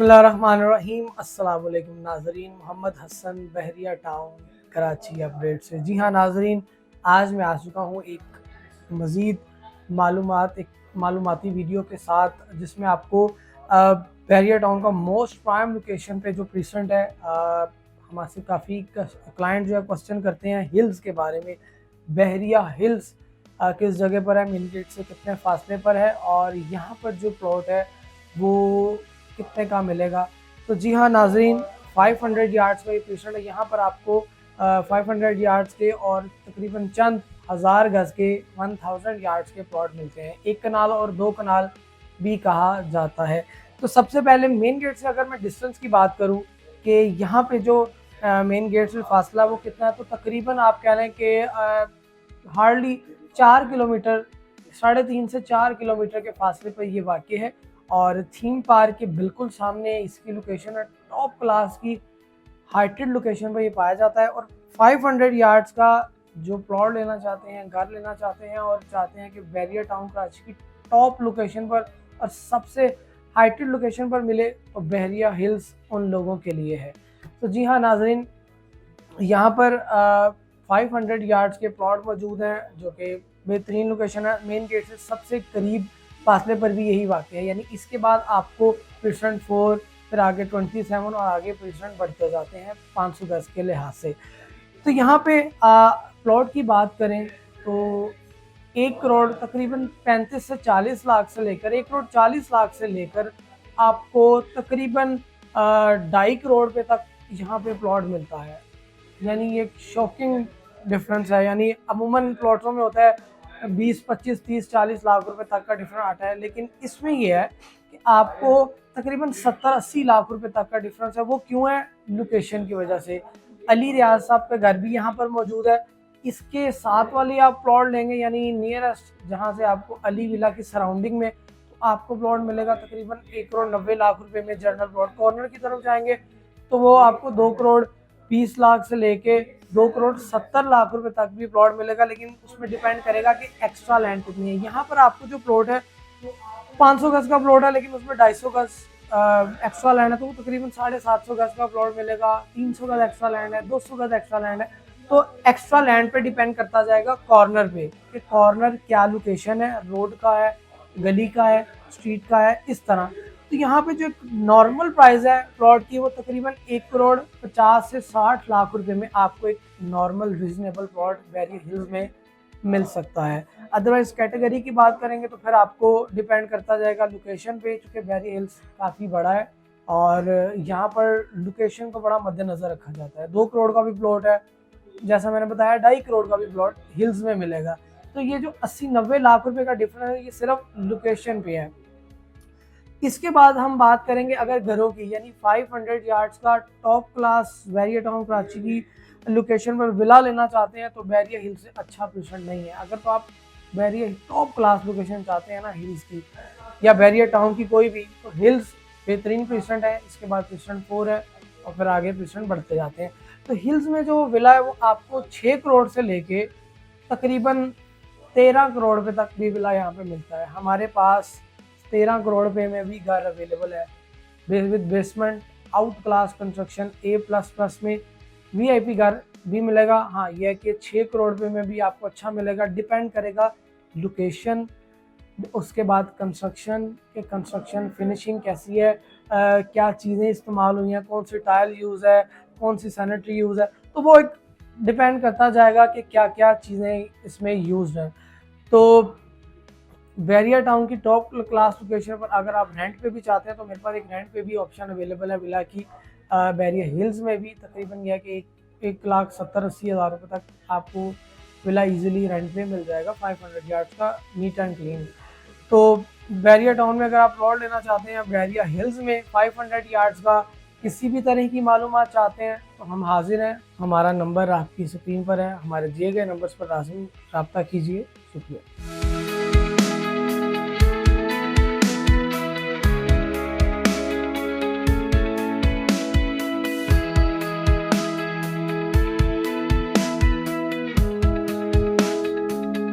बिस्मिल्लाहिर्रहमानिर्रहीम। अस्सलाम वालेकुम नाजरीन, मोहम्मद हसन बहरिया टाउन कराची अपडेट से। जी हाँ नाजरीन, आज मैं आ चुका हूँ एक मज़ीद मालूमाती वीडियो के साथ, जिसमें आपको बहरिया टाउन का मोस्ट प्राइम लोकेशन पे जो प्रेजेंट है, हमसे काफ़ी क्लाइंट जो है क्वेश्चन करते हैं हिल्स के बारे में। बहरिया हिल्स किस जगह पर है, मेन गेट से कितने फासले पर है, और यहाँ पर जो प्लॉट है वो कितने का मिलेगा। तो जी हाँ नाजरीन, 500 यार्ड्स का ये प्रेजेंट है। यहाँ पर आपको 500 यार्ड्स के और तकरीबन चंद हज़ार गज़ के 1000 यार्ड्स के प्लॉट मिलते हैं। एक कनाल और 2 कनाल भी कहा जाता है। तो सबसे पहले मेन गेट से अगर मैं डिस्टेंस की बात करूँ कि यहाँ पे जो मेन गेट से फासला वो कितना है, तो तकरीबन आप कह रहे हैं कि हार्डली 4 किलोमीटर, 3.5 से 4 किलोमीटर के फासले पर ये वाक़ है। और थीम पार्क के बिल्कुल सामने इसकी लोकेशन है। टॉप क्लास की हाइटेड लोकेशन पर ये पाया जाता है। और 500 यार्ड्स का जो प्लॉट लेना चाहते हैं, घर लेना चाहते हैं और चाहते हैं कि बहरिया टाउन कराची की टॉप लोकेशन पर और सबसे हाइटेड लोकेशन पर मिले, तो बहरिया हिल्स उन लोगों के लिए है। तो जी हाँ नाजरीन, यहाँ पर 500 यार्ड्स के प्लॉट मौजूद हैं, जो कि बेहतरीन लोकेशन है। मेन गेट से सबसे करीब फासले पर भी यही वाक़ है, यानी इसके बाद आपको प्रेसिडेंट 4, फिर आगे 27 और आगे प्रेसिडेंट बढ़ते जाते हैं 500 गज़ के लिहाज से। तो यहाँ पे प्लॉट की बात करें तो 1 करोड़ तकरीबन 35 से 40 लाख से लेकर 1 करोड़ 40 लाख से लेकर आपको तकरीबन 2.5 करोड़ पे तक यहाँ पे प्लॉट मिलता है। यानी ये शॉकिंग डिफरेंस है। यानी अमूमन प्लॉटों में होता है 20, 25, 30, 40 लाख रुपए तक का डिफरेंस आता है, लेकिन इसमें ये है कि आपको तकरीबन 70-80 लाख रुपए तक का डिफरेंस है। वो क्यों है? लोकेशन की वजह से। अली रियाज साहब का घर भी यहाँ पर मौजूद है। इसके साथ वाले आप प्लॉट लेंगे, यानी नियरेस्ट जहाँ से आपको अली विला की सराउंडिंग में, तो आपको प्लॉट मिलेगा तकरीबन 1 करोड़ 90 लाख रुपए में। जनरल प्लॉट कॉर्नर की तरफ जाएंगे तो वो आपको 2 करोड़ 20 लाख से लेके 2 करोड़ 70 लाख रुपए तक भी प्लॉट मिलेगा, लेकिन उसमें डिपेंड करेगा कि एक्स्ट्रा लैंड कितनी है। यहाँ पर आपको जो प्लॉट है 500 गज का प्लॉट है, लेकिन उसमें 250 गज एक्स्ट्रा लैंड है, तो वो तकरीबन 750 गज का प्लॉट मिलेगा। 300 गज एक्स्ट्रा लैंड है, 200 गज एक्स्ट्रा लैंड है। तो एक्स्ट्रा लैंड पे डिपेंड करता जाएगा कॉर्नर पे, कि कॉर्नर क्या लोकेशन है, रोड का है, गली का है, स्ट्रीट का है, इस तरह। तो यहाँ पे जो नॉर्मल प्राइस है प्लॉट की, वो तकरीबन 1 करोड़ 50 से 60 लाख रुपए में आपको एक नॉर्मल रीजनेबल प्लॉट बहरिया हिल्स में मिल सकता है। अदरवाइज कैटेगरी की बात करेंगे तो फिर आपको डिपेंड करता जाएगा लोकेशन पे, चूँकि बहरिया हिल्स काफ़ी बड़ा है और यहाँ पर लोकेशन को बड़ा मद्देनज़र रखा जाता है। 2 करोड़ का भी प्लॉट है, जैसा मैंने बताया 2.5 करोड़ का भी प्लॉट हिल्स में मिलेगा। तो ये जो 80-90 लाख रुपए का डिफरेंस है, ये सिर्फ लोकेशन पे है। इसके बाद हम बात करेंगे अगर घरों की, यानी 500 यार्ड्स का टॉप क्लास बहरिया टाउन कराची की लोकेशन पर विला लेना चाहते हैं, तो बहरिया हिल्स से अच्छा प्रेजेंट नहीं है। अगर तो आप बहरिया टॉप क्लास लोकेशन चाहते हैं ना हिल्स की, या बहरिया टाउन की कोई भी, तो हिल्स बेहतरीन प्रेजेंट है। इसके बाद प्रेजेंट 4 है और फिर आगे प्रेजेंट बढ़ते जाते हैं। तो हिल्स में जो विला है वो आपको 6 करोड़ से लेके तकरीबन 13 करोड़ रुपए तक भी विला यहाँ पे मिलता है। हमारे पास 13 करोड़ रुपए में भी घर अवेलेबल है with basement, out class construction, A++ में VIP घर भी मिलेगा। हाँ, यह है कि 6 करोड़ रुपए में भी आपको अच्छा मिलेगा। डिपेंड करेगा लोकेशन, उसके बाद कंस्ट्रक्शन फिनिशिंग कैसी है, क्या चीज़ें इस्तेमाल हुई हैं, कौन सी टाइल यूज़ है, कौन सी सैनिटरी यूज़ है, तो वो एक डिपेंड करता जाएगा कि क्या क्या चीज़ें इसमें यूज़ हैं। तो बहरिया टाउन की टॉप क्लास लोकेशन पर अगर आप रेंट पे भी चाहते हैं, तो मेरे पास एक रेंट पे भी ऑप्शन अवेलेबल है विला की बहरिया हिल्स में भी। तकरीबन यह कि 1,70,80 हज़ार रुपये तक आपको विला इजीली रेंट पे मिल जाएगा, 500 यार्ड्स का नीट एंड क्लीन। तो बहरिया टाउन में अगर आप प्लॉट लेना चाहते हैं बहरिया हिल्स में 500 यार्ड्स का, किसी भी तरह की मालूमात चाहते हैं, तो हम हाजिर हैं। हमारा नंबर आपकी स्क्रीन पर है, हमारे दिए गए नंबर्स पर लाज़िम रब्ता कीजिए। शुक्रिया।